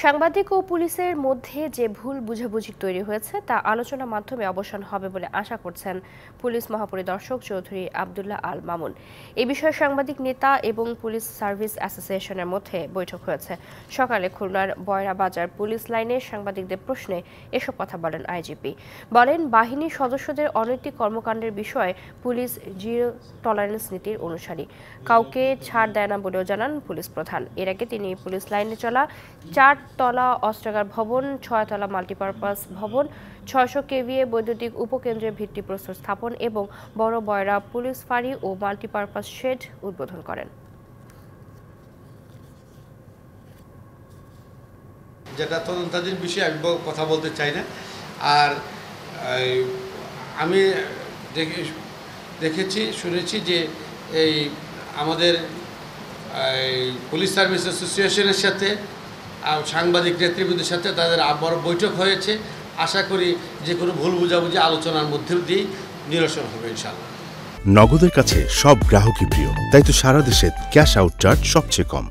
সাংবাদিক ও পুলিশের মধ্যে যে ভুল বুঝাবুঝি তৈরি হয়েছে তা আলোচনার মাধ্যমে অবসান হবে বলে আশা করছেন পুলিশ মহাপরিদর্শক চৌধুরী আব্দুল্লাহ আল মামুন। এ বিষয়ে সাংবাদিক নেতা এবং পুলিশ সার্ভিস অ্যাসোসিয়েশনের মধ্যে বৈঠক হয়েছে। সকালে খুলনার বয়রা বাজার পুলিশ লাইনে সাংবাদিকদের প্রশ্নে এসব কথা বলেন আইজিপি। বলেন, বাহিনীর সদস্যদের অনৈতিক কর্মকাণ্ডের বিষয়ে পুলিশ জিরো টলারেন্স নীতির অনুসারী, কাউকে ছাড় দেয় না বলেও জানান পুলিশ প্রধান। এর আগে তিনি পুলিশ লাইনে চলা 4 তলা অস্ত্রাগার ভবন, 6 তলা মাল্টিপারপাস ভবন, 600 কেভিএ বৈদ্যুতিক উপকেন্দ্রের ভিত্তিপ্রস্তর স্থাপন এবং বড় বয়রা পুলিশ ফাঁড়ি ও মাল্টিপারপাস শেড উদ্বোধন করেন। যেটা তদন্তাধীন বিষয়ে আমি কথা বলতে চাই না। আর আমি দেখেছি শুনেছি যে এই আমাদের পুলিশ সার্ভিস অ্যাসোসিয়েশনের সাথে সাংবাদিক নেতৃবৃন্দের সাথে তাদের আবার বৈঠক হয়েছে। আশা করি যে কোনো ভুল বোঝাবুঝি আলোচনার মধ্যে দিয়েই নিরসন হবে ইনশাআল্লাহ। নগদের কাছে সব গ্রাহকই প্রিয়, তাই তো সারা দেশে ক্যাশ আউট চার্জ সবচেয়ে কম।